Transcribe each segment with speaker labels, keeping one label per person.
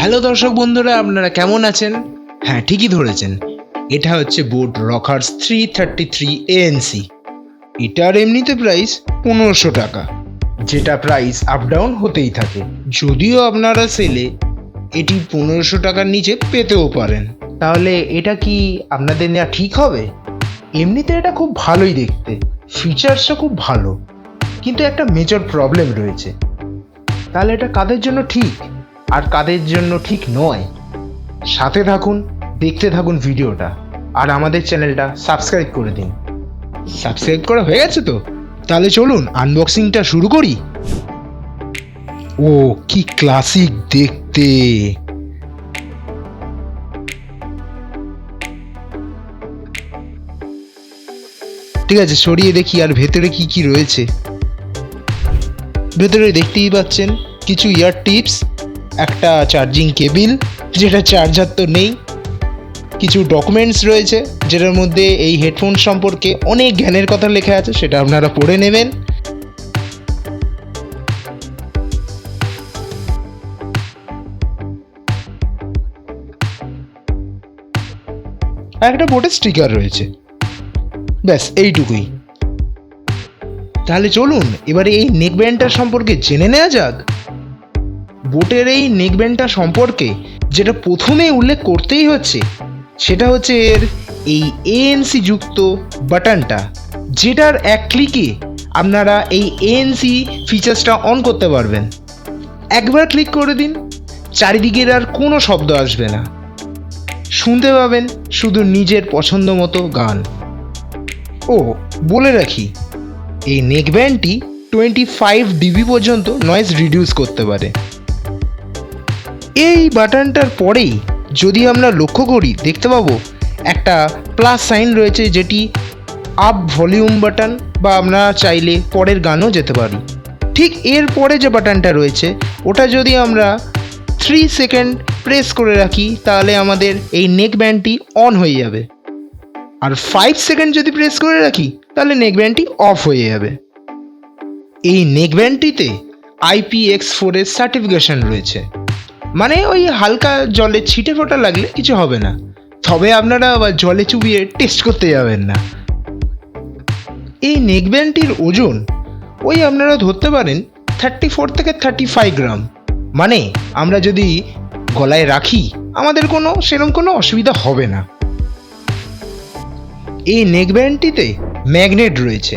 Speaker 1: Hello দর্শক বন্ধুরা, আপনারা কেমন আছেন? হ্যাঁ, ঠিকই ধরেছেন, এটা হচ্ছে বোট রকার্স 333 ANC। এটার এমনিতে প্রাইস 1500 টাকা, যেটা প্রাইস আপ ডাউন হতেই থাকে। যদিও আপনারা সেলে এটি 1500 টাকার নিচে পেতেও পারেন। তাহলে এটা কি আপনাদের নেওয়া ঠিক হবে? এমনিতে এটা খুব ভালোই দেখতে, ফিচার্সও খুব ভালো, কিন্তু একটা মেজর প্রবলেম রয়েছে। তাহলে এটা কাদের জন্য ঠিক আর কাদের জন্য ঠিক নয়, সাথে থাকুন, দেখতে থাকুন ভিডিওটা, আর আমাদের চ্যানেলটা সাবস্ক্রাইব করে দিন। সাবস্ক্রাইব করা হয়ে গেছে তো? তাহলে চলুন আনবক্সিংটা শুরু করি। ও কি ক্লাসিক দেখতে! ঠিক আছে, সরিয়ে দেখি আর ভেতরে কি কি রয়েছে। ভেতরে দেখতেই পাচ্ছেন কিছু ইয়ার টিপস, একটা চার্জিং কেবিল যেটা চার্জার তো নেই, কিছু ডকুমেন্টস রয়েছে যেটার মধ্যে এই হেডফোন সম্পর্কে অনেক জ্ঞানের কথা লেখা আছে, সেটা আপনারা পড়ে নেবেন। আর একটা বোটের স্টিকার রয়েছে, ব্যাস এইটুকুই। তাহলে চলুন এবারে এই নেকব্যান্ডটার সম্পর্কে জেনে নেওয়া যাক। বোটের এই নেকব্যান্ডটা সম্পর্কে যেটা প্রথমে উল্লেখ করতেই হচ্ছে সেটা হচ্ছে এর এই ANC যুক্ত বাটনটা, যেটার এক ক্লিকে আপনারা এই ANC ফিচার্সটা অন করতে পারবেন। একবার ক্লিক করে দিন, চারিদিকের আর কোনো শব্দ আসবে না, শুনতে পাবেন শুধু নিজের পছন্দ মতো গান। ও বলে রাখি, এই নেকব্যান্ডটি 25 dB পর্যন্ত নয়েজ রিডিউস করতে পারে। এই বাটনটার পরেই যদি আমরা লক্ষ্য করি, দেখতে পাবো একটা প্লাস সাইন রয়েছে, যেটি আপ ভলিউম বাটন, বা আমরা চাইলে পরের গানও যেতে পারি। ঠিক এর পরে যে বাটনটা রয়েছে ওটা যদি আমরা 3 সেকেন্ড প্রেস করে রাখি তাহলে আমাদের এই নেকব্যান্ডটি অন হয়ে যাবে, আর 5 সেকেন্ড যদি প্রেস করে রাখি তাহলে নেকব্যান্ডটি অফ হয়ে যাবে। এই নেকব্যান্ডটিতে IPX4 এর সার্টিফিকেশন রয়েছে, মানে ওই হালকা জলে ছিটে ফোটা লাগলে কিছু হবে না, তবে আপনারা আবার জলে চুবিয়ে টেস্ট করতে যাবেন না। এই নেকব্যান্ডটির ওজন ওই আপনারা ধরতে পারেন 34 থেকে 35 গ্রাম, মানে আমরা যদি গলায় রাখি আমাদের সেরকম কোনো অসুবিধা হবে না। এই নেকব্যান্ডটিতে ম্যাগনেট রয়েছে,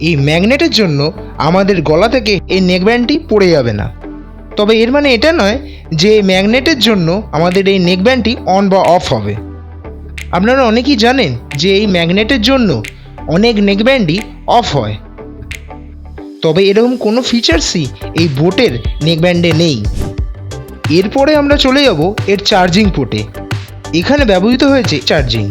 Speaker 1: এই ম্যাগনেটের জন্য আমাদের গলা থেকে এই নেকব্যান্ডটি পড়ে যাবে না। তবে এর মানে এটা নয় যে ম্যাগনেটের জন্য আমাদের এই নেকব্যান্ডটি অন বা অফ হবে। আপনারা অনেকেই জানেন যে এই ম্যাগনেটের জন্য অনেক নেকব্যান্ডই অফ হয়, তবে এরকম কোনো ফিচার্সই এই বোটের নেকব্যান্ডে নেই। এরপরে আমরা চলে যাব এর চার্জিং পোর্টে। এখানে ব্যবহৃত হয়েছে চার্জিং,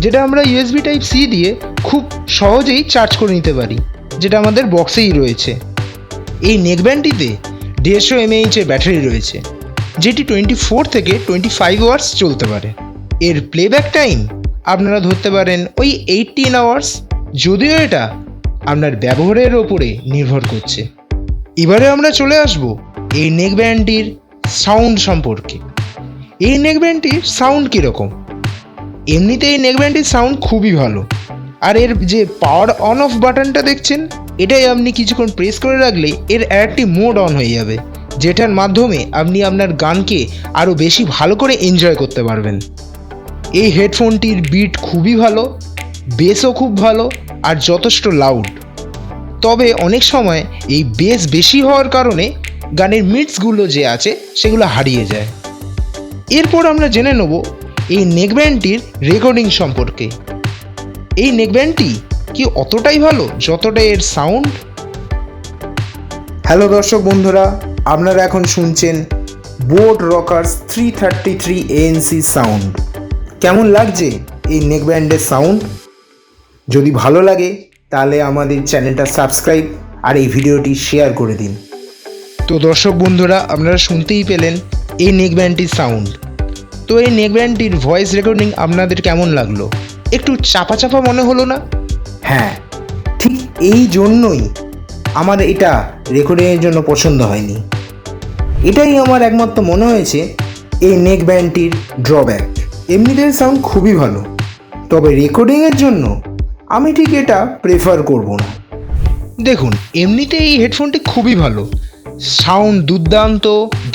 Speaker 1: যেটা আমরা USB Type-C দিয়ে খুব সহজেই চার্জ করে নিতে পারি, যেটা আমাদের বক্সেই রয়েছে। এই নেকব্যান্ডটিতে 150 mAh এর ব্যাটারি রয়েছে, যেটি 24 থেকে 25 আওয়ার্স চলতে পারে। এর প্লেব্যাক টাইম আপনারা ধরতে পারেন ওই 18 আওয়ার্স, যদিও এটা আপনার ব্যবহারের ওপরে নির্ভর করছে। এবারে আমরা চলে আসব এই নেকব্যান্ডটির সাউন্ড সম্পর্কে। এই নেকব্যান্ডটির সাউন্ড কীরকম? এমনিতে এই নেকব্যান্ডটির সাউন্ড খুবই ভালো, আর এর যে পাওয়ার অন অফ বাটনটা দেখছেন, এটাই আপনি কিছুক্ষণ প্রেস করে রাখলে এর একটি মোড অন হয়ে যাবে, যেটার মাধ্যমে আপনি আপনার গানকে আরও বেশি ভালো করে এনজয় করতে পারবেন। এই হেডফোনটির বিট খুবই ভালো, বেসও খুব ভালো, আর যথেষ্ট লাউড। তবে অনেক সময় এই বেস বেশি হওয়ার কারণে গানের মিটসগুলো যে আছে সেগুলো হারিয়ে যায়। এরপর আমরা জেনে নেব এই নেকব্যান্ডটির রেকর্ডিং সম্পর্কে। এই নেকব্যান্ডটি কি অতটাই ভালো যতটা এর সাউন্ড? হ্যালো দর্শক বন্ধুরা, আপনারা এখন শুনছেন বোট রকার্স 333 ANC সাউন্ড। কেমন লাগছে এই নেকব্যান্ডের সাউন্ড? যদি ভালো লাগে তাহলে আমাদের চ্যানেলটা সাবস্ক্রাইব আর এই ভিডিওটি শেয়ার করে দিন। তো দর্শক বন্ধুরা, আপনারা শুনতেই পেলেন এই নেকব্যান্ডটির সাউন্ড। তো এই নেকব্যান্ডটির ভয়েস রেকর্ডিং আপনাদের কেমন লাগলো? একটু চাপা চাপা মনে হলো না? হ্যাঁ, ঠিক এই জন্যই আমার এটা রেকর্ডিংয়ের জন্য পছন্দ হয়নি। এটাই আমার একমাত্র মনে হয়েছে এই নেক ব্যান্ডটির ড্রব্যাক। এমনিতে সাউন্ড খুবই ভালো, তবে রেকর্ডিংয়ের জন্য আমি ঠিক এটা প্রেফার করব না। দেখুন, এমনিতে এই হেডফোনটি খুবই ভালো, সাউন্ড দুর্দান্ত,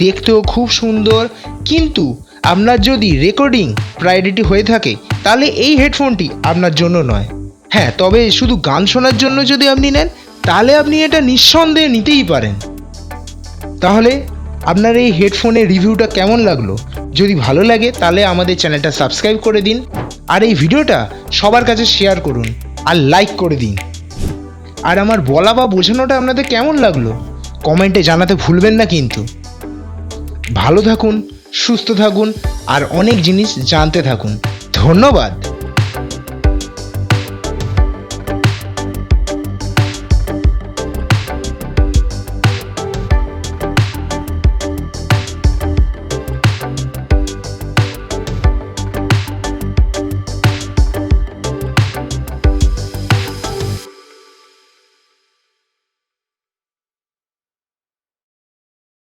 Speaker 1: দেখতেও খুব সুন্দর, কিন্তু আপনার যদি রেকর্ডিং প্রায়োরিটি হয়ে থাকে তাহলে এই হেডফোনটি আপনার জন্য নয়। হ্যাঁ, তবে শুধু গান শোনার জন্য যদি আপনি নেন তাহলে আপনি এটা নিঃসন্দেহে নিতেই পারেন। তাহলে আপনার এই হেডফোনের রিভিউটা কেমন লাগলো? যদি ভালো লাগে তাহলে আমাদের চ্যানেলটা সাবস্ক্রাইব করে দিন, আর এই ভিডিওটা সবার কাছে শেয়ার করুন আর লাইক করে দিন। আর আমার বলা বা বোঝানোটা আপনাদের কেমন লাগলো কমেন্টে জানাতে ভুলবেন না কিন্তু। ভালো থাকুন, সুস্থ থাকুন আর অনেক জিনিস জানতে থাকুন। ধন্যবাদ।